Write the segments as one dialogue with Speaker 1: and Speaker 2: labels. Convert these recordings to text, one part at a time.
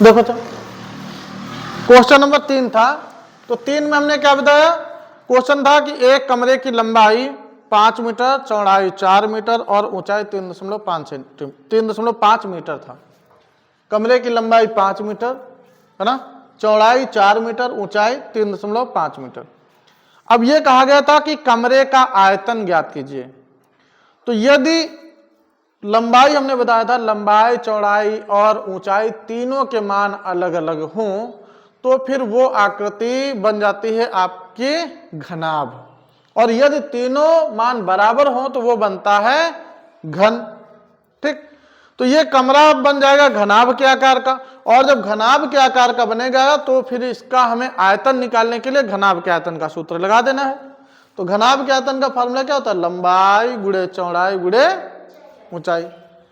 Speaker 1: देखो तो question number 3 था, तो 3 में हमने क्या बताया, क्वेश्चन था कि एक कमरे की लंबाई 5 मीटर, चौड़ाई 4 मीटर और ऊंचाई 3.5 मीटर था। कमरे की लंबाई 5 मीटर है ना, चौड़ाई 4 मीटर, ऊंचाई 3.5 मीटर। अब यह कहा गया था कि कमरे का आयतन ज्ञात कीजिए। तो यदि लंबाई हमने बताया था, लंबाई, चौड़ाई और ऊंचाई तीनों के मान अलग अलग हों तो फिर वो आकृति बन जाती है आपकी घनाभ, और यदि तीनों मान बराबर हों तो वो बनता है घन। ठीक, तो ये कमरा बन जाएगा घनाभ के आकार का, और जब घनाभ के आकार का बनेगा तो फिर इसका हमें आयतन निकालने के लिए घनाभ के आयतन का सूत्र लगा देना है। तो घनाभ के आयतन का फॉर्मूला क्या होता है, लंबाई गुणे चौड़ाई गुणे ऊंचाई।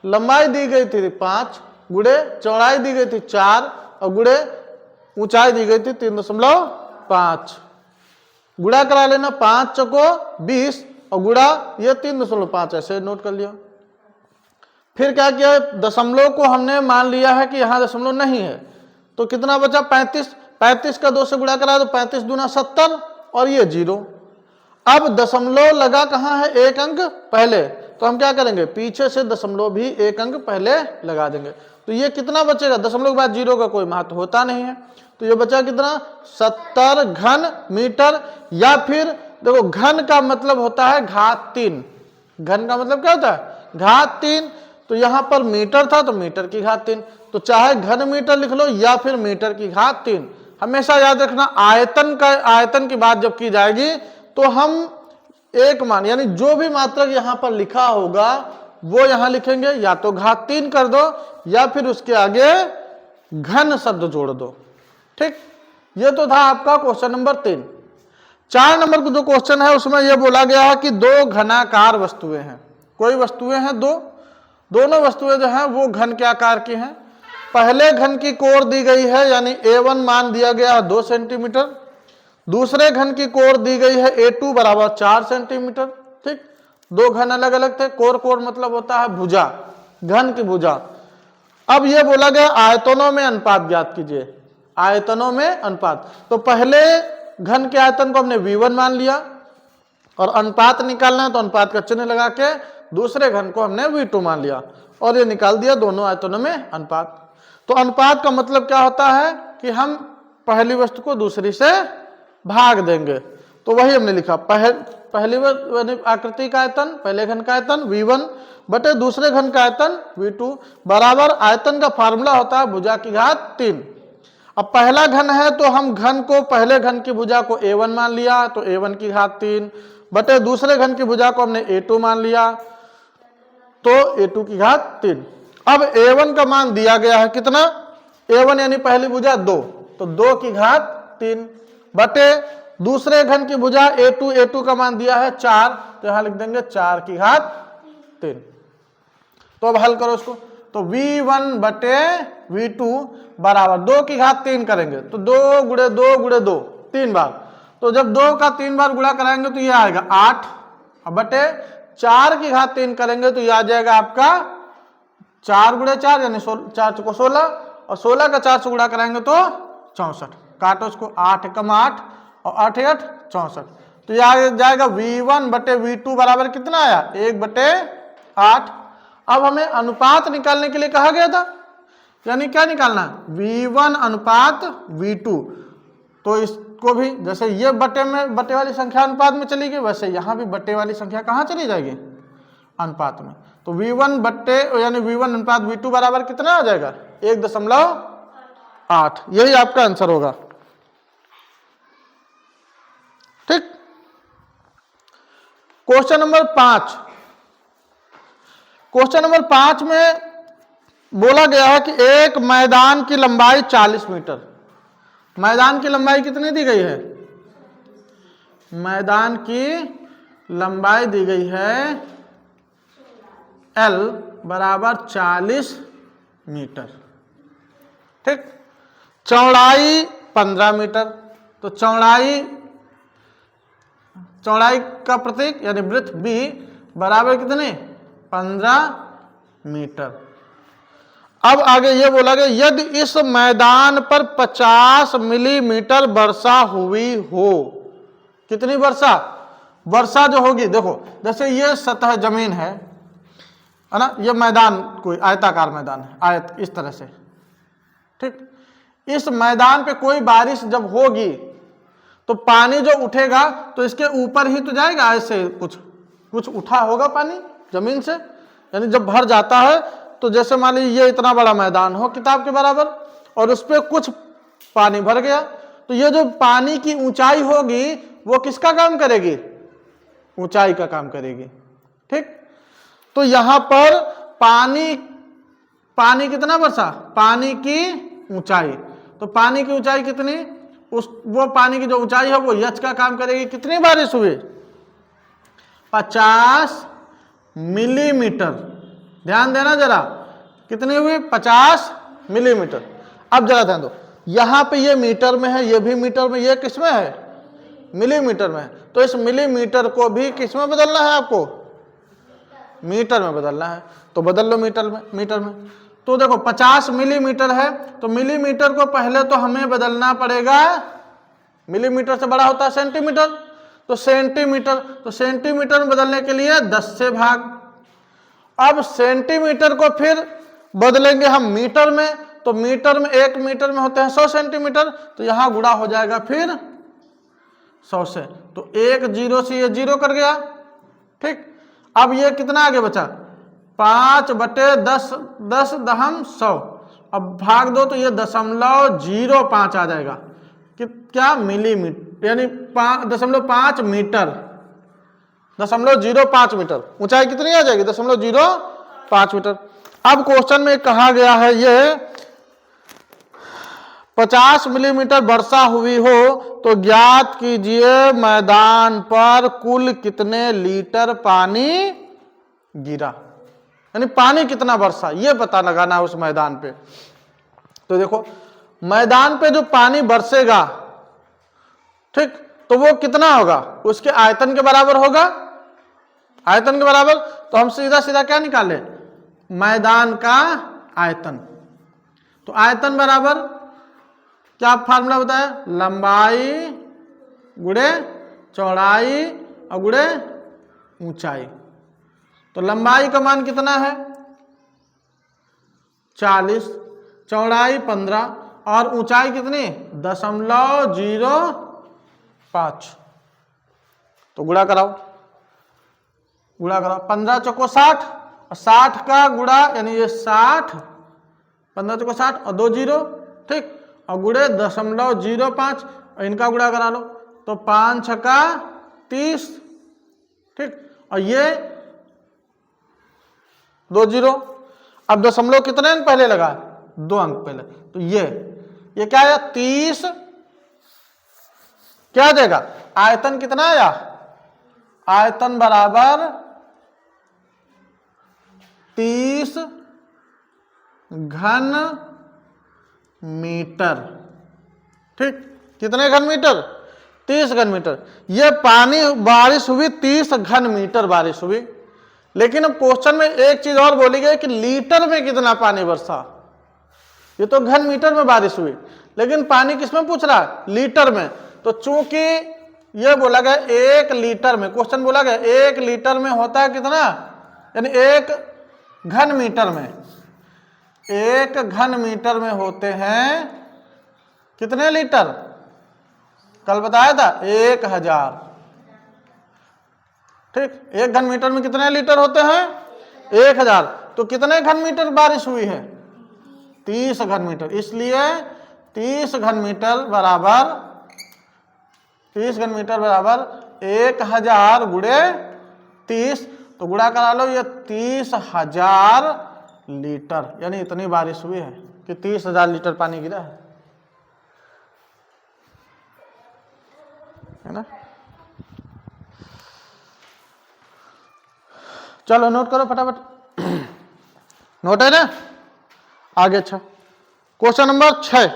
Speaker 1: लंबाई दी गई थी 5 गुणे चौड़ाई दी गई थी 4 और गुणे ऊंचाई दी गई थी 3.5। गुणा करा लेना, 5 चौको 20 और गुणा ये 3.5, ऐसे नोट कर लिया। फिर क्या किया, दशमलव को हमने मान लिया है कि यहां दशमलव नहीं है, तो कितना बचा 35। 35 का 2 से गुणा करा तो 35 दूना 70 और ये 0। अब दशमलव लगा कहां है, एक अंक पहले, तो हम क्या करेंगे, पीछे से दशमलव भी एक अंक पहले लगा देंगे। तो ये कितना बचेगा, दशमलव के बाद 0 का कोई महत्व होता नहीं है, तो ये बचा कितना 70 घन मीटर। या फिर देखो घन का मतलब होता है घात 3, घन का मतलब क्या होता है घात 3, तो यहां पर मीटर था तो मीटर की घात 3, तो चाहे घन मीटर लिख लो या फिर मीटर की घात 3। हमेशा याद रखना आयतन की बात जब की जाएगी तो हम एक मान यानी जो भी मात्रक यहां पर लिखा होगा वो यहां लिखेंगे, या तो घात 3 कर दो या फिर उसके आगे घन शब्द जोड़ दो। ठीक, ये तो था आपका क्वेश्चन नंबर 3। 4 नंबर का जो क्वेश्चन है उसमें यह बोला गया है कि दो घनाकार वस्तुएं हैं, कोई वस्तुएं हैं दो, दोनों वस्तुएं जो हैं वो घन के आकार की हैं। पहले घन की कोण दी गई है यानी A1 मान दिया गया है 2 सेंटीमीटर, दूसरे घन की कोण दी गई है A2 बराबर 4 सेंटीमीटर। ठीक, दो घन अलग अलग थे, कोण मतलब होता है भुजा, घन की भुजा। अब यह बोला गया आयतनों में अनुपात ज्ञात कीजिए, आयतनों में अनुपात। तो पहले घन के आयतन को हमने V1 मान लिया और अनुपात निकालना है तो अनुपात का चिन्ह लगा के दूसरे घन को हमने V2 मान लिया और ये निकाल दिया दोनों आयतनों में अनुपात। तो अनुपात का मतलब क्या होता है कि हम पहली वस्तु को दूसरी से भाग देंगे, तो वही हमने लिखा, पहली आकृति का आयतन, पहले घन का आयतन V1 बटे दूसरे घन का आयतन V2 बराबर आयतन का फार्मूला होता है भुजा की घात 3। अब पहला घन है तो हम घन को, पहले घन की भुजा को A1 मान लिया तो A1 की घात 3 बटे दूसरे घन की भुजा को हमने A2 मान लिया तो A2 की घात 3। अब A1 का मान दिया गया है कितना, A1 यानी पहली भुजा 2, तो 2 की घात 3 बटे दूसरे घन की भुजा A2 का मान दिया है 4, तो यहां लिख देंगे 4 की घात 3। तो अब हल करो इसको, तो V1 बटे V2 बराबर 2 की घात 3 करेंगे तो 2 गुणे 2 गुणे 2 3 बार, तो जब 2 का 3 बार गुणा कराएंगे तो ये आएगा 8 बटे 4 की घात 3 करेंगे तो ये आ जाएगा आपका 4 गुणे 4 यानी 4 को 16 और 16 का 4 से गुणा कराएंगे तो 64। काटो इसको, 8 कम 8 और 8 8 64, तो ये आ जाएगा V1 बटे V2 बराबर कितना आया 1 बटे 8। अब हमें अनुपात निकालने के लिए कहा गया था, यानी क्या निकालना है V1 अनुपात V2, तो इसको भी जैसे ये बटे वाली संख्या अनुपात में चली गई वैसे यहां भी बटे वाली संख्या कहां चली जाएगी अनुपात में, तो V1 बटे यानी V1 अनुपात V2 बराबर कितना आ जाएगा 1.8, यही आपका आंसर होगा। ठीक, क्वेश्चन नंबर 5, क्वेश्चन नंबर 5 में बोला गया है कि एक मैदान की लंबाई 40 मीटर, मैदान की लंबाई कितनी दी गई है, मैदान की लंबाई दी गई है L बराबर 40 मीटर। ठीक, चौड़ाई 15 मीटर, तो चौड़ाई का प्रतीक यानी वृत्त B बराबर कितने 15 मीटर। अब आगे ये बोला गया यदि इस मैदान पर 50 मिलीमीटर वर्षा हुई हो, कितनी वर्षा? वर्षा जो होगी, देखो जैसे ये सतह जमीन है ना, ये मैदान कोई आयताकार मैदान है, आयत इस तरह से, ठीक। इस मैदान पे कोई बारिश जब होगी तो पानी जो उठेगा तो इसके ऊपर ही तो जाएगा, ऐसे कुछ उठा होगा पानी जमीन से, यानी जब भर जाता है तो जैसे मान लीजिए ये इतना बड़ा मैदान हो किताब के बराबर और उस पर कुछ पानी भर गया, तो ये जो पानी की ऊंचाई होगी वो किसका काम करेगी? ऊंचाई का काम करेगी, ठीक। तो यहां पर पानी कितना वर्षा? पानी की ऊंचाई, तो पानी की ऊंचाई कितनी? वो पानी की जो ऊंचाई है वो यच का काम करेगी। कितनी बारिश हुई? 50 मिलीमीटर। ध्यान देना जरा, कितनी हुई? 50 मिलीमीटर। अब जरा ध्यान दो, यहां पे ये मीटर में है, ये भी मीटर में, ये किस में है? मिलीमीटर में है। तो इस मिलीमीटर को भी किस में बदलना है आपको? मीटर में बदलना है, तो बदल लो मीटर में। तो देखो 50 मिलीमीटर है, तो मिलीमीटर को पहले तो हमें बदलना पड़ेगा, मिलीमीटर से बड़ा होता है सेंटीमीटर, तो सेंटीमीटर में बदलने के लिए 10 से भाग। अब सेंटीमीटर को फिर बदलेंगे हम मीटर में, तो मीटर में 1 मीटर में होते हैं 100 सेंटीमीटर, तो यहां गुणा हो जाएगा फिर 100 से, तो 1 0 से ये 0 कर गया, ठीक। अब ये कितना आगे बचा? 5/10 10 दहम 100, अब भाग दो तो ये 0.05 आ जाएगा कि क्या? मिलीमीटर, यानी 5.5 मीटर, 0.05 मीटर। ऊंचाई कितनी आ जाएगी? 0.05 मीटर। अब क्वेश्चन में कहा गया है ये 50 मिलीमीटर वर्षा हुई हो तो ज्ञात कीजिए मैदान पर कुल कितने लीटर पानी गिरा, यानी पानी कितना बरसा, ये पता लगाना है उस मैदान पे। तो देखो मैदान पे जो पानी बरसेगा, ठीक, तो वो कितना होगा? उसके आयतन के बराबर होगा, आयतन के बराबर। तो हम सीधा सीधा क्या निकाले? मैदान का आयतन। तो आयतन बराबर क्या फार्मूला बताया? लंबाई गुणे चौड़ाई और गुणे ऊंचाई। तो लंबाई का मान कितना है? 40, चौड़ाई 15 और ऊंचाई कितनी? 0.05। तो गुणा कराओ, 15 चौको 60 और 60 का गुणा, यानी ये 60, 15 चौको 60 और 2 0, ठीक, और गुणे 0.05, और इनका गुणा करा लो तो 5 छक्का 30, ठीक, और ये 2 0। अब दशमलव कितने अंक पहले लगा? 2 अंक पहले, तो ये क्या आया? 30। क्या देगा? आयतन कितना आया? आयतन बराबर 30 घन मीटर, ठीक। कितने घन मीटर? 30 घन मीटर। ये पानी बारिश हुई 30 घन मीटर बारिश हुई, लेकिन अब क्वेश्चन में एक चीज और बोली गई कि लीटर में कितना पानी बरसा। ये तो घन मीटर में बारिश हुई, लेकिन पानी किसमें पूछ रहा है? लीटर में। तो चूंकि ये बोला गया 1 लीटर में, क्वेश्चन बोला गया 1 लीटर में होता है कितना, यानी 1 घन मीटर में, 1 घन मीटर में होते हैं कितने लीटर? कल बताया था 1000, ठीक। 1 घन मीटर में कितने लीटर होते हैं? 1000। तो कितने घन मीटर बारिश हुई है? 30 घन मीटर। इसलिए 30 घन मीटर बराबर 1000 गुणे 30, तो गुणा करा लो, ये 30,000 लीटर, यानी इतनी बारिश हुई है कि 30,000 लीटर पानी गिरा है ना। चलो नोट करो फटाफट। नोट है ना? आगे अच्छा, क्वेश्चन नंबर 6।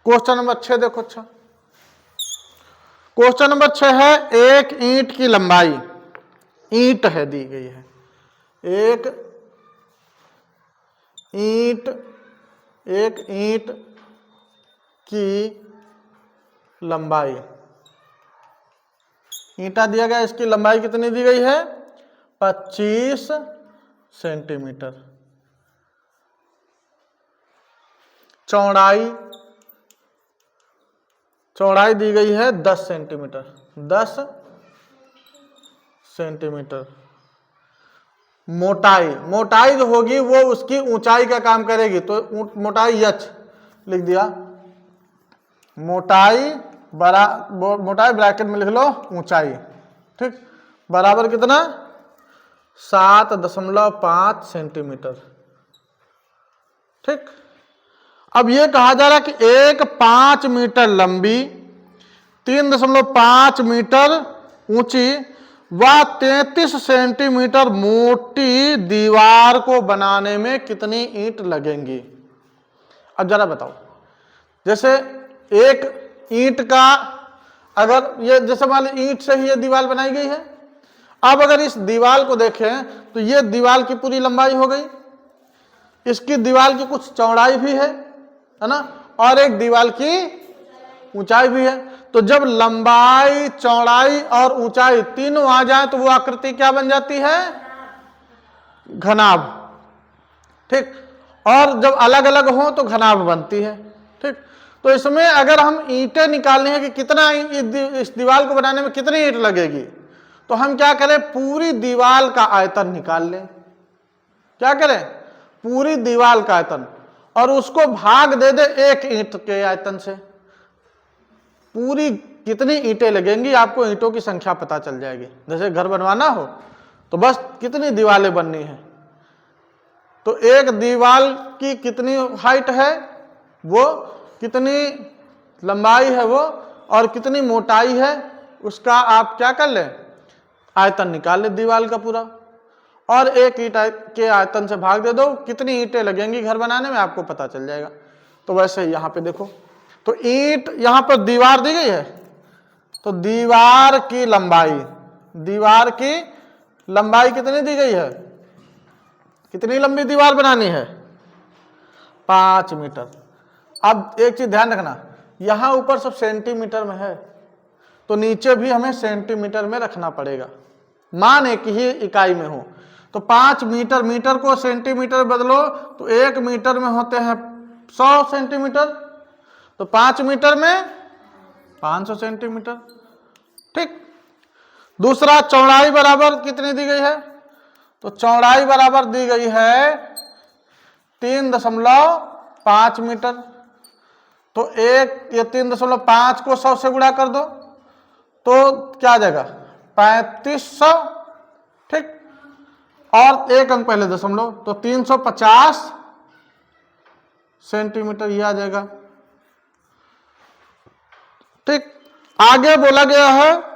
Speaker 1: क्वेश्चन नंबर 6 देखो। अच्छा, क्वेश्चन नंबर 6 है, एक ईंट की लंबाई, ईंट है दी गई है, एक ईंट की लंबाई, ईंटा दिया गया, इसकी लंबाई कितनी दी गई है? 25 सेंटीमीटर। चौड़ाई दी गई है 10 सेंटीमीटर, 10 सेंटीमीटर। मोटाई जो होगी वो उसकी ऊंचाई का काम करेगी, तो मोटाई h लिख दिया, मोटाई ब्रैकेट में लिख लो ऊंचाई, ठीक, बराबर कितना? 7.5 सेंटीमीटर। ठीक, अब ये कहा जा रहा है कि एक 5 मीटर लंबी, 3.5 मीटर ऊंची व 33 सेंटीमीटर मोटी दीवार को बनाने में कितनी ईंट लगेंगी? अब जरा बताओ, जैसे एक ईंट का, अगर ये जैसे मान ली ईंट से ही ये दीवार बनाई गई है, अब अगर इस दीवार को देखें तो ये दीवार की पूरी लंबाई हो गई, इसकी दीवार की कुछ चौड़ाई भी है ना, और एक दीवार की ऊंचाई भी है। तो जब लंबाई, चौड़ाई और ऊंचाई तीनों आ जाए तो वो आकृति क्या बन जाती है? घनाभ। ठीक, और जब अलग अलग हो तो घनाभ बनती है। ठीक, तो इसमें अगर हम ईंटें निकालनी है कि कितना इस दीवार को बनाने में कितनी ईंट लगेगी, तो हम क्या करें? पूरी दीवार का आयतन निकाल लें। क्या करें? पूरी दीवार का आयतन, और उसको भाग दे दे एक ईंट के आयतन से। पूरी कितनी ईंटें लगेंगी, आपको ईंटों की संख्या पता चल जाएगी। जैसे घर बनवाना हो तो बस कितनी दीवारें बननी है, तो एक दीवार की कितनी हाइट है वो, कितनी लंबाई है वो, और कितनी मोटाई है उसका आप क्या कर लें? आयतन निकाल ले दीवार का पूरा, और एक ईंट के आयतन से भाग दे दो, कितनी ईंटें लगेंगी घर बनाने में आपको पता चल जाएगा। तो वैसे यहाँ पे देखो, तो ईंट, यहाँ पर दीवार दी गई है, तो दीवार की लंबाई कितनी दी गई है? कितनी लंबी दीवार बनानी है? 5 मीटर। अब एक चीज ध्यान रखना, यहां ऊपर सब सेंटीमीटर में है, तो नीचे भी हमें सेंटीमीटर में रखना पड़ेगा, मान एक ही इकाई में हो। तो 5 मीटर, मीटर को सेंटीमीटर बदलो तो 1 मीटर में होते हैं 100 सेंटीमीटर, तो 5 मीटर में 500 सेंटीमीटर। ठीक, दूसरा, चौड़ाई बराबर कितनी दी गई है? तो चौड़ाई बराबर दी गई है 3.5 मीटर। तो ये 3.5 को 100 से गुणा कर दो तो क्या आ जाएगा? 3500। ठीक, और एक अंक पहले दशमलव, तो 350 सेंटीमीटर ये आ जाएगा। ठीक, आगे बोला गया है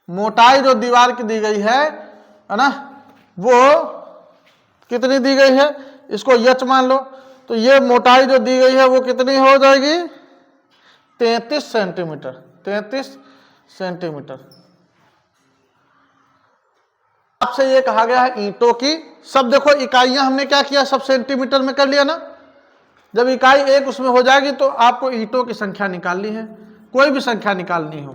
Speaker 1: मोटाई जो दीवार की दी गई है ना, वो कितनी दी गई है? इसको यच मान लो, तो ये मोटाई जो दी गई है वो कितनी हो जाएगी? 33 सेंटीमीटर। 33 सेंटीमीटर। आपसे ये कहा गया है ईंटों की, सब देखो इकाइयां हमने क्या किया, सब सेंटीमीटर में कर लिया ना। जब इकाई एक उसमें हो जाएगी तो आपको ईंटों की संख्या निकालनी है, कोई भी संख्या निकालनी हो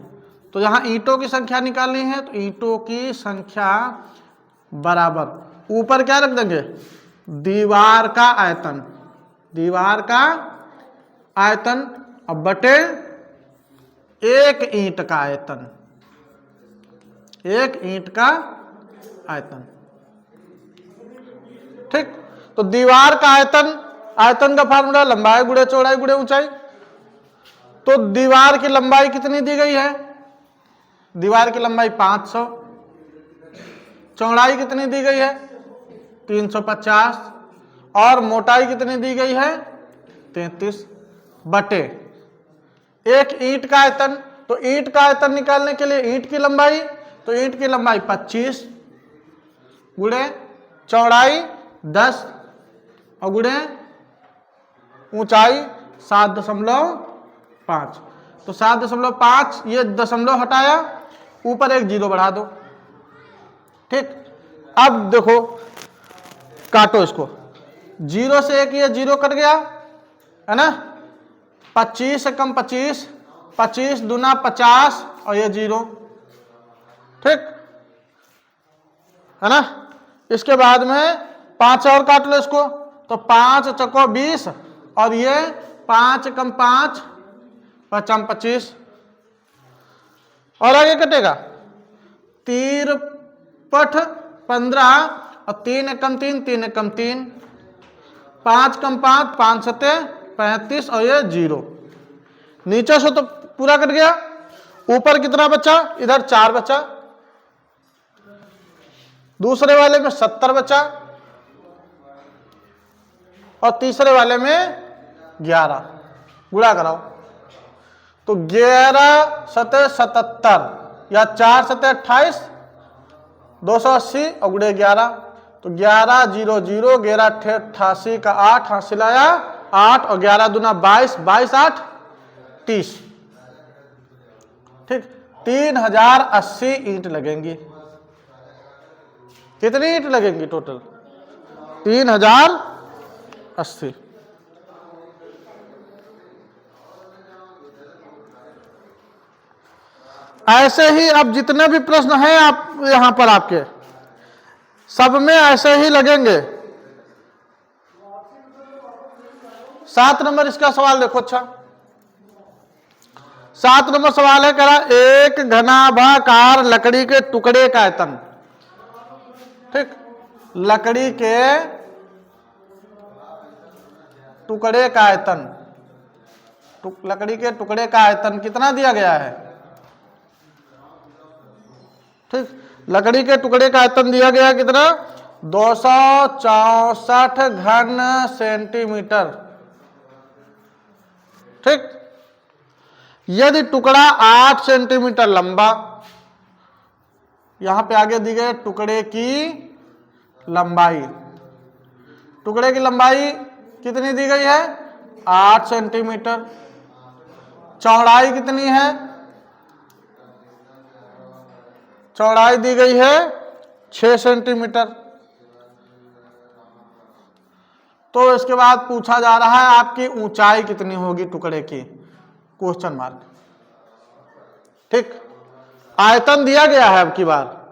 Speaker 1: तो यहाँ ईंटों की संख्या निकालनी है, तो ईंटों की संख्या बराबर ऊपर क्या रख देंगे? दीवार का आयतन अब बटे एक ईंट का आयतन, एक ईंट का आयतन। ठीक, तो दीवार का आयतन का फार्मूला लंबाई गुणे चौड़ाई गुणे ऊंचाई। तो दीवार की लंबाई कितनी दी गई है? दीवार की लंबाई 500, चौड़ाई कितनी दी गई है? 350, और मोटाई कितनी दी गई है? 33 बटे एक ईंट का आयतन। तो ईंट का आयतन निकालने के लिए ईंट की लंबाई, तो ईंट की लंबाई 25 गुणे चौड़ाई 10 और गुणे ऊंचाई 7.5। तो 7.5 ये दशमलव हटाया, ऊपर एक जीरो बढ़ा दो। ठीक, अब देखो काटो इसको, जीरो से एक ये जीरो कट गया है ना, 25 से कम 25, 25 दूना 50 और ये जीरो। ठीक है ना। इसके बाद में 5 और काट लो इसको, तो 5 चौको 20 और ये 5 कम 5 5 25 और आगे कटेगा 3 पठ 15 और 3 एकम 3 3 एकम 3, 5 कम 5 5 सते 35 और ये जीरो। नीचे से तो पूरा कट गया, ऊपर कितना बचा, इधर 4 बचा, दूसरे वाले में 70 बचा और तीसरे वाले में 11। गुणा कराओ तो 11 सते 77 या 4 सते 28, 280 और गुणे 11, तो 11 0 0 11 88 का 8 हासिल आया 8 और 11 दूना 22, 22 8 30। ठीक, 3080 ईंट लगेंगी। कितनी ईंट लगेंगी टोटल? 3080। ऐसे ही अब जितने भी प्रश्न हैं आप यहां पर आपके सब में ऐसे ही लगेंगे। 7 नंबर इसका सवाल देखो। अच्छा, 7 नंबर सवाल है, कह रहा एक घनाभाकार लकड़ी के टुकड़े का आयतन। ठीक, लकड़ी के टुकड़े का आयतन, लकड़ी के टुकड़े का आयतन कितना दिया गया है? ठीक, लकड़ी के टुकड़े का आयतन दिया गया कितना? 264 घन सेंटीमीटर। ठीक, यदि टुकड़ा 8 सेंटीमीटर लंबा, यहां पे आगे दी गई टुकड़े की लंबाई, टुकड़े की लंबाई कितनी दी गई है? 8 सेंटीमीटर। चौड़ाई कितनी है? चौड़ाई दी गई है 6 सेंटीमीटर। तो इसके बाद पूछा जा रहा है आपकी ऊंचाई कितनी होगी टुकड़े की? Question mark. ठीक, आयतन दिया गया है, अब की बार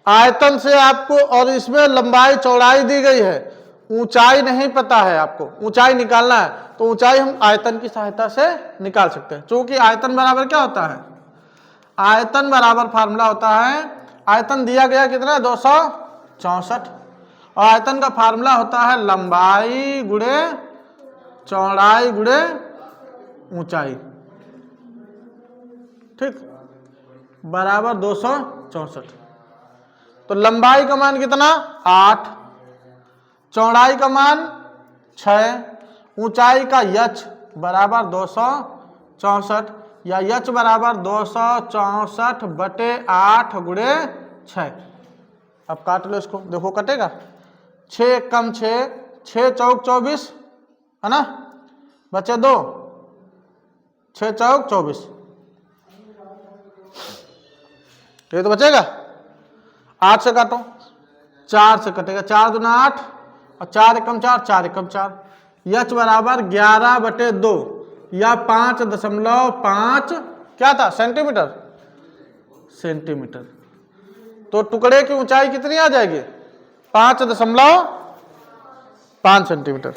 Speaker 1: आयतन से आपको, और इसमें लंबाई चौड़ाई दी गई है, ऊंचाई नहीं पता है आपको, ऊंचाई निकालना है तो ऊंचाई हम आयतन की सहायता से निकाल सकते हैं। क्योंकि आयतन बराबर क्या होता है? आयतन बराबर फार्मूला होता है, आयतन दिया गया कितना? 264 और आयतन का फार्मूला होता है लंबाई गुणे चौड़ाई गुणे ऊंचाई। ठीक, बराबर 264। तो लंबाई का मान कितना? 8, चौड़ाई का मान 6, ऊंचाई का यच बराबर 264 या यच बराबर 264 बटे 8 गुणे 6। अब काट लो इसको, देखो कटेगा। 6 कम 6, 6 चौक 24 है ना, बचे 2, 6 चौक 24, ये तो बचेगा। 8 से काटो, 4 से कटेगा, 4 दूना 8 और 4 एकम 4, 4 एकम 4, यच बराबर 11 बटे 2 या 5.5 क्या था? सेंटीमीटर। सेंटीमीटर। तो टुकड़े की ऊंचाई कितनी आ जाएगी? 5.5 सेंटीमीटर।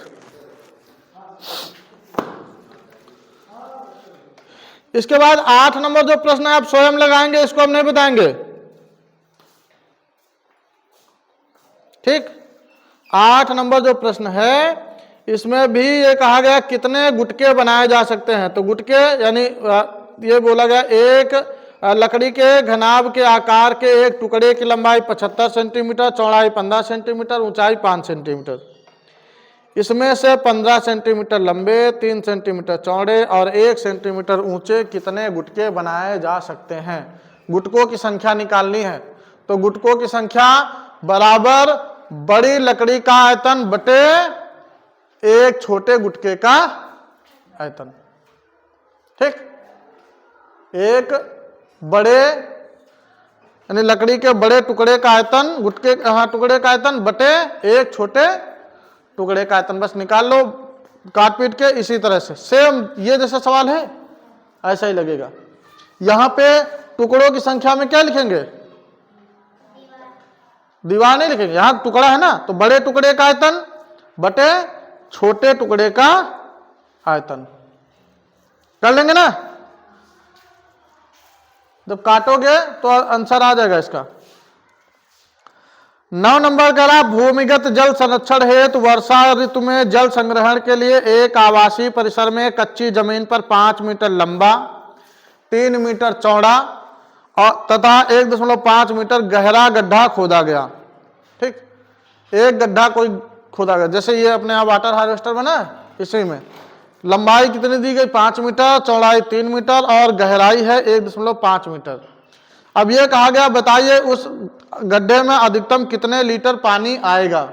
Speaker 1: इसके बाद 8 नंबर जो प्रश्न है आप स्वयं लगाएंगे, इसको हम नहीं बताएंगे। ठीक, 8 नंबर जो प्रश्न है इसमें भी ये कहा गया कितने गुटके बनाए जा सकते हैं। तो गुटके यानी ये बोला गया एक लकड़ी के घनाभ के आकार के एक टुकड़े की लंबाई 75 सेंटीमीटर, चौड़ाई 15 सेंटीमीटर, ऊंचाई 5 सेंटीमीटर। इसमें से 15 सेंटीमीटर लंबे, 3 सेंटीमीटर चौड़े और 1 सेंटीमीटर ऊंचे कितने गुटके बनाए जा सकते हैं? गुटकों की संख्या निकालनी है। तो गुटकों की संख्या बराबर बड़ी लकड़ी का आयतन बटे एक छोटे गुटके का आयतन। ठीक, एक बड़े यानी लकड़ी के बड़े टुकड़े का आयतन, गुटके टुकड़े का आयतन बटे एक छोटे टुकड़े का आयतन। बस निकाल लो काट पीट के। इसी तरह से सेम ये जैसा सवाल है ऐसा ही लगेगा। यहां पे टुकड़ों की संख्या में क्या लिखेंगे? दीवार नहीं लिखेंगे, यहां टुकड़ा है ना, तो बड़े टुकड़े का आयतन बटे छोटे टुकड़े का आयतन कर लेंगे ना। जब काटोगे तो आंसर आ जाएगा इसका। 9 नंबर कह रहा भूमिगत जल संरक्षण हेतु वर्षा ऋतु में जल संग्रहण के लिए एक आवासीय परिसर में कच्ची जमीन पर 5 मीटर लंबा, 3 मीटर चौड़ा और तथा 1.5 मीटर गहरा गड्ढा खोदा गया। ठीक, एक गड्ढा कोई खोदा गया, जैसे ये अपने यहाँ वाटर हार्वेस्टर बना है, इसी में लंबाई कितनी दी गई? 5 मीटर, चौड़ाई 3 मीटर और गहराई है 1.5 मीटर। अब ये कहा गया बताइए उस गड्ढे में अधिकतम कितने लीटर पानी आएगा।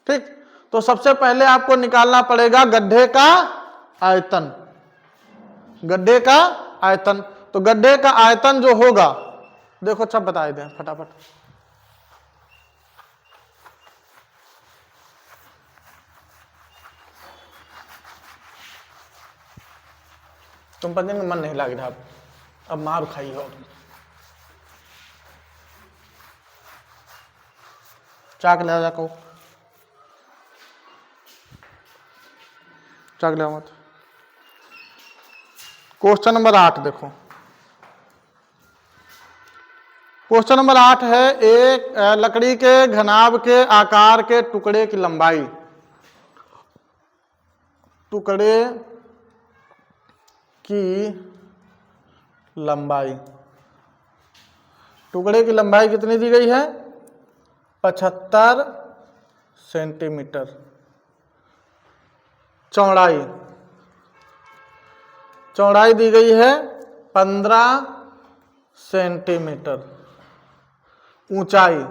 Speaker 1: ठीक, तो सबसे पहले आपको निकालना पड़ेगा गड्ढे का आयतन। गड्ढे का आयतन, तो गड्ढे का आयतन जो होगा, देखो सब बता दें फटाफट। तुम पढ़ने में मन नहीं लग रहा, अब मार खाई हो। चाक ले जाको, चाक ले मत। क्वेश्चन नंबर 8 देखो। क्वेश्चन नंबर 8 है एक लकड़ी के घनाभ के आकार के टुकड़े की लंबाई, टुकड़े की लंबाई, टुकड़े की लंबाई कितनी दी गई है? 75 सेंटीमीटर। चौड़ाई, चौड़ाई दी गई है 15 सेंटीमीटर। ऊंचाई,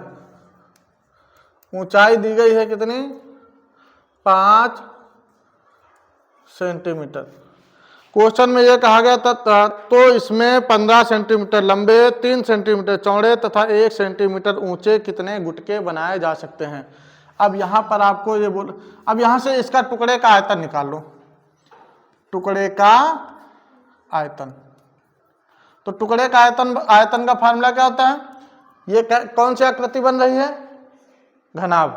Speaker 1: ऊंचाई दी गई है कितनी? 5 सेंटीमीटर। क्वेश्चन में यह कहा गया था तो इसमें 15 सेंटीमीटर लंबे, 3 सेंटीमीटर चौड़े तथा 1 सेंटीमीटर ऊंचे कितने गुटके बनाए जा सकते हैं। अब यहां पर आपको ये बोल, अब यहां से इसका टुकड़े का आयतन निकाल लो। टुकड़े का आयतन, तो टुकड़े का आयतन का फार्मूला क्या होता है? ये कौन सी आकृति बन रही है? घनाभ।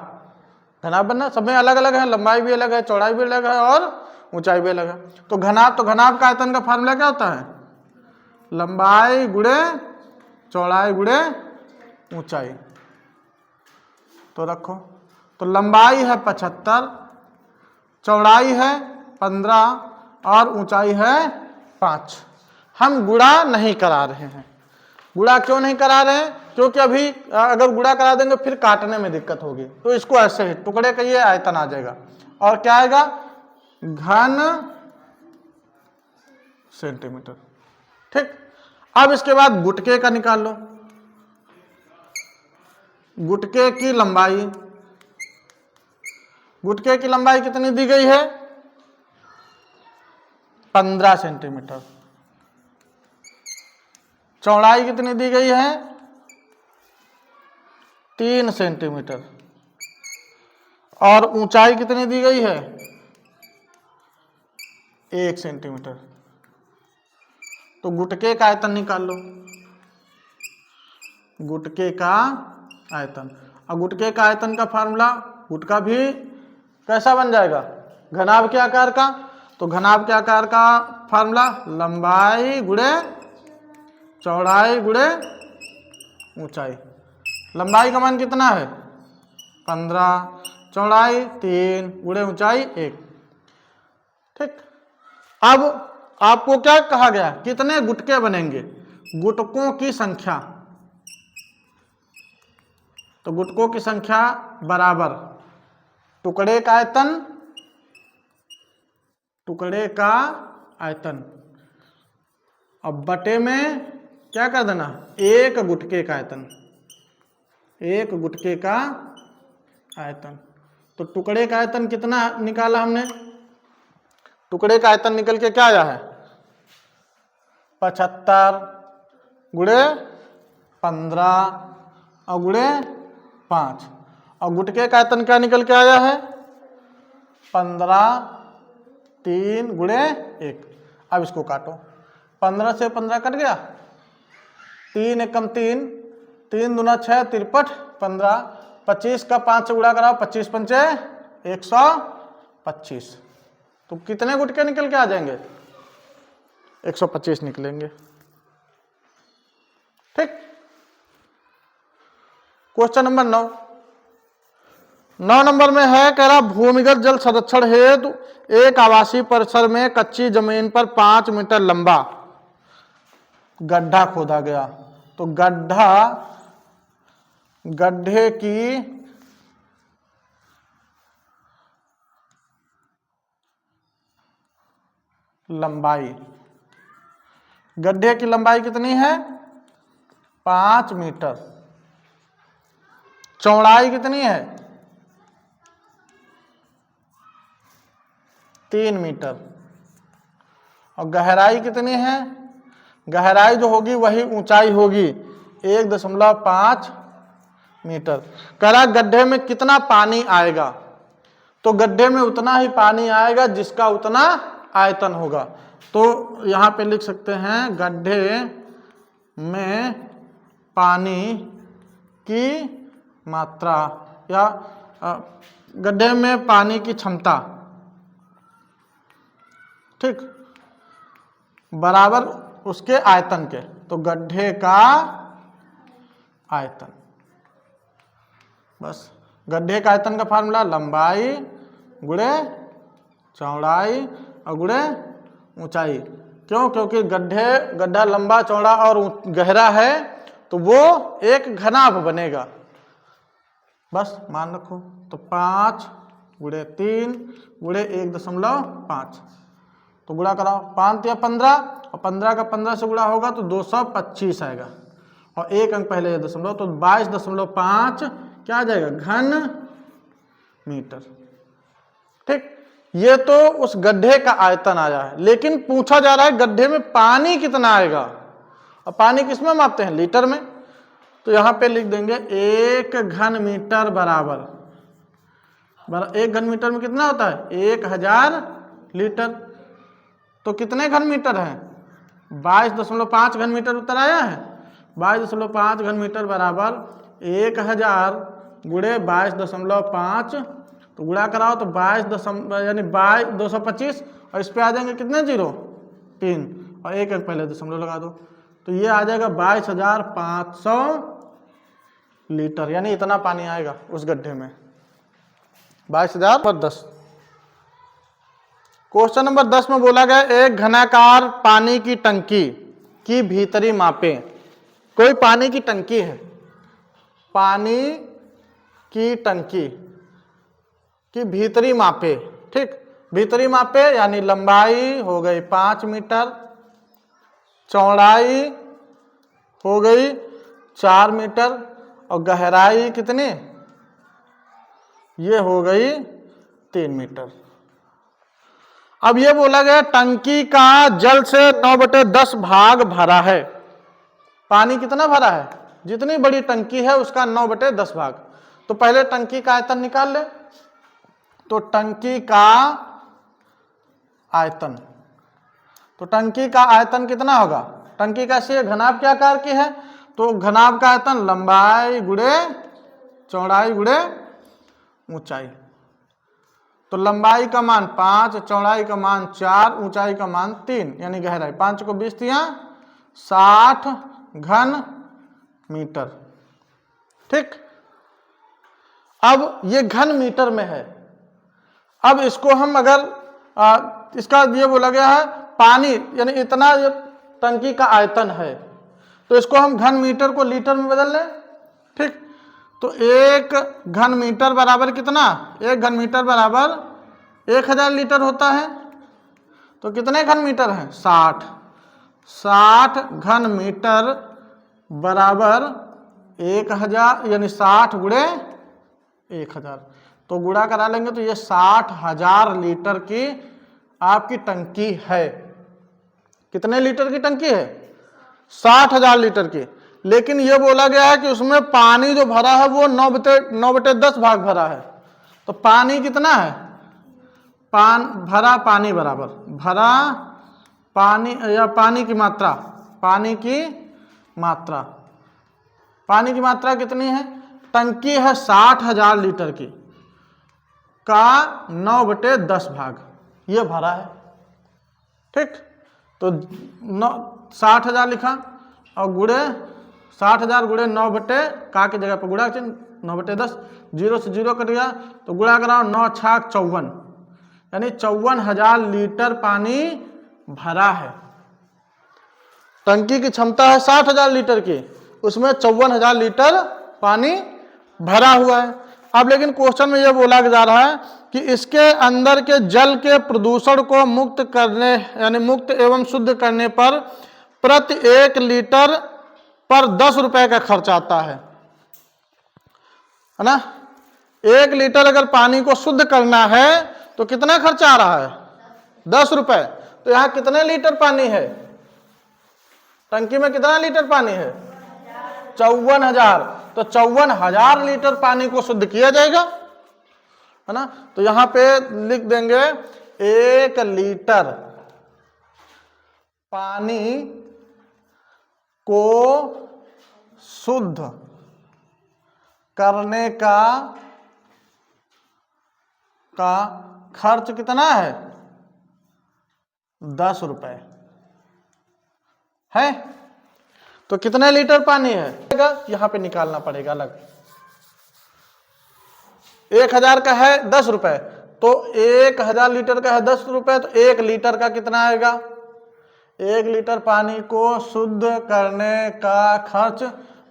Speaker 1: घनाभ बनना सब में अलग अलग है, लंबाई भी अलग है, चौड़ाई भी अलग है और ऊंचाई भी अलग है। तो घनाभ का आयतन का फार्मूला क्या होता है? लंबाई गुणे चौड़ाई गुणे ऊंचाई। तो रखो, तो लंबाई है 75, चौड़ाई है 15 और ऊंचाई है 5। हम गुणा नहीं करा रहे हैं। गुणा क्यों नहीं करा रहे हैं? क्योंकि अभी अगर गुणा करा देंगे फिर काटने में दिक्कत होगी। तो इसको ऐसे ही टुकड़े का ये आयतन आ जाएगा और क्या आएगा? घन सेंटीमीटर। ठीक, अब इसके बाद गुटके का निकाल लो। गुटके की लंबाई, गुटके की लंबाई कितनी दी गई है? 15 सेंटीमीटर। चौड़ाई कितनी दी गई है? 3 सेंटीमीटर। और ऊंचाई कितनी दी गई है? 1 सेंटीमीटर। तो गुटके का आयतन निकाल लो। गुटके का आयतन, और गुटके का आयतन का फार्मूला, गुटका भी कैसा बन जाएगा? घनाभ के आकार का। तो घनाभ के आकार का फार्मूला लंबाई गुणे चौड़ाई गुणे ऊंचाई। लंबाई का मान कितना है? 15, चौड़ाई 3 गुणे ऊंचाई 1। ठीक, अब आपको क्या कहा गया? कितने गुटके बनेंगे? गुटकों की संख्या। तो गुटकों की संख्या बराबर टुकड़े का आयतन, टुकड़े का आयतन, अब बटे में क्या कर देना? एक गुटके का आयतन, एक गुटके का आयतन। तो टुकड़े का आयतन कितना निकाला हमने? टुकड़े का आयतन निकल के क्या आया है 75 गुणे 15 और गुणे 5, और गुटके का आयतन क्या निकल के आया है 15 3 गुणे 1। अब इसको काटो, 15 से 15 कट गया, 3 एकम 3, 3 दूना 6 तिरपट 15, 25 का 5 से गुणा कराओ, 25 पंचे 125। तो कितने गुटके निकल के आ जाएंगे 125 निकलेंगे। ठीक। क्वेश्चन नंबर 9 नंबर में है, कह रहा भूमिगत जल संरक्षण हेतु एक आवासीय परिसर में कच्ची जमीन पर 5 मीटर लंबा गड्ढा खोदा गया। तो गड्ढे की लंबाई, गड्ढे की लंबाई कितनी है 5 मीटर, चौड़ाई कितनी है 3 मीटर, और गहराई कितनी है, गहराई जो होगी वही ऊंचाई होगी 1.5 मीटर। कह रहा गड्ढे में कितना पानी आएगा, तो गड्ढे में उतना ही पानी आएगा जिसका उतना आयतन होगा। तो यहां पे लिख सकते हैं गड्ढे में पानी की मात्रा या गड्ढे में पानी की क्षमता, ठीक, बराबर उसके आयतन के। तो गड्ढे का आयतन, बस गड्ढे का आयतन का फार्मूला लंबाई गुणे चौड़ाई और गुणे ऊंचाई। क्यों? क्योंकि गड्ढा लंबा चौड़ा और गहरा है तो वो एक घनाभ बनेगा, बस मान रखो। तो 5 गुणे 3 गुणे 1.5, तो गुणा कराओ, 5 या 15 और 15 का 15 से गुणा होगा तो 225 आएगा, और एक अंक पहले दशमलव, तो 22.5 क्या आ जाएगा घन मीटर। ठीक, ये तो उस गड्ढे का आयतन आया है, लेकिन पूछा जा रहा है गड्ढे में पानी कितना आएगा, और पानी किसमें मापते हैं लीटर में। तो यहां पे लिख देंगे 1 घन मीटर बराबर 1 घन मीटर में कितना होता है 1000 लीटर। तो कितने घन मीटर हैं 22.5 घन मीटर उत्तर आया है। 22.5 घन मीटर बराबर 1000 गुणे 22.5, तो गुणा कराओ तो 22 यानी 225, और इस पे आ जाएंगे कितने 0 3 और एक अंक पहले दशमलव लगा दो, तो ये आ जाएगा 22,500 लीटर, यानी इतना पानी आएगा उस गड्ढे में 22,010। क्वेश्चन नंबर 10 में बोला गया एक घनाकार पानी की टंकी की भीतरी मापे। कोई पानी की टंकी है, पानी की टंकी की भीतरी मापे, ठीक, भीतरी मापे यानी लंबाई हो गई 5 मीटर, चौड़ाई हो गई 4 मीटर और गहराई कितनी, ये हो गई 3 मीटर। अब ये बोला गया टंकी का जल से 9/10 भाग भरा है। पानी कितना भरा है, जितनी बड़ी टंकी है उसका 9/10 भाग। तो पहले टंकी का आयतन निकाल ले। तो टंकी का आयतन, तो टंकी का आयतन कितना होगा, टंकी कैसी है घनाभ के आकार की है, तो घनाभ का आयतन लंबाई गुणे चौड़ाई गुणे ऊंचाई। तो लंबाई का मान 5, चौड़ाई का मान 4, ऊंचाई का मान 3, यानी गहराई 5 को 20 दिया 60 घन मीटर। ठीक, अब ये घन मीटर में है। अब इसको हम अगर इसका ये बोला गया है पानी यानी इतना ये टंकी का आयतन है, तो इसको हम घन मीटर को लीटर में बदल लें। ठीक, तो 1 घन मीटर बराबर कितना, 1 घन मीटर बराबर 1000 लीटर होता है। तो कितने घन मीटर हैं 60 घन मीटर बराबर 1000 यानी 60 गुणे 1000, तो गुणा करा लेंगे तो ये 60,000 लीटर की आपकी टंकी है। कितने लीटर की टंकी है? 60,000 लीटर की। लेकिन यह बोला गया है कि उसमें पानी जो भरा है वो 9/10 भाग भरा है। तो पानी कितना है? भरा पानी बराबर भरा पानी या पानी की मात्रा, पानी की मात्रा, पानी की मात्रा कितनी है? टंकी है 60,000 लीटर की का 9/10 भाग ये भरा है। ठीक, तो 60,000 लिखा और गुड़े 60,000 गुड़े 9 का की जगह पर गुड़ा 9/10, 0 से 0 कट गया तो गुड़ा कराओ 9 छाक 54, यानी 54,000 लीटर पानी भरा है। टंकी की क्षमता है 60,000 लीटर की, उसमें 54,000 लीटर पानी भरा हुआ है। अब लेकिन क्वेश्चन में यह बोला जा रहा है कि इसके अंदर के जल के प्रदूषण को मुक्त करने यानी मुक्त एवं शुद्ध करने पर प्रति 1 लीटर पर 10 रुपए का खर्च आता है ना। 1 लीटर अगर पानी को शुद्ध करना है तो कितना खर्च आ रहा है? 10 रुपए। तो यहां कितने लीटर पानी है? टंकी में कितना लीटर पानी है? 54,000। तो 54,000 लीटर पानी को शुद्ध किया जाएगा, है ना। तो यहां पे लिख देंगे 1 लीटर पानी को शुद्ध करने का खर्च कितना है? 10 रुपए है। तो कितने लीटर पानी है यहां पे निकालना पड़ेगा अलग। 1,000 का है 10 रुपए, तो 1,000 लीटर का है 10 रुपए, तो 1 लीटर का कितना आएगा? 1 लीटर पानी को शुद्ध करने का खर्च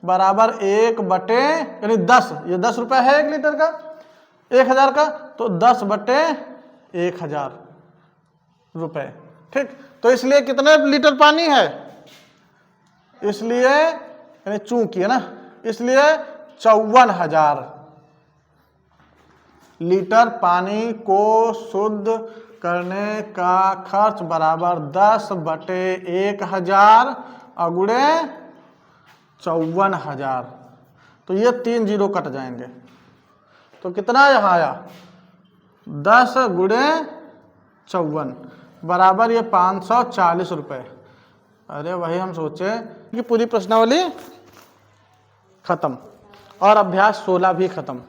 Speaker 1: बराबर 1/, यानी 10, ये 10 रुपए है 1 लीटर का, 1,000 का, तो 10/1000 रुपए। ठीक, तो इसलिए कितने लीटर पानी है? इसलिए यानी चूंकि है ना, इसलिए 54,000 लीटर पानी को शुद्ध करने का खर्च बराबर 10/1000 और गुणे 54,000। तो ये 3 जीरो कट जाएंगे, तो कितना यहाँ आया? 10 गुणे 54 बराबर ये 540 रुपए। अरे वही हम सोचे कि पूरी प्रश्नावली खत्म और अभ्यास 16 भी खत्म।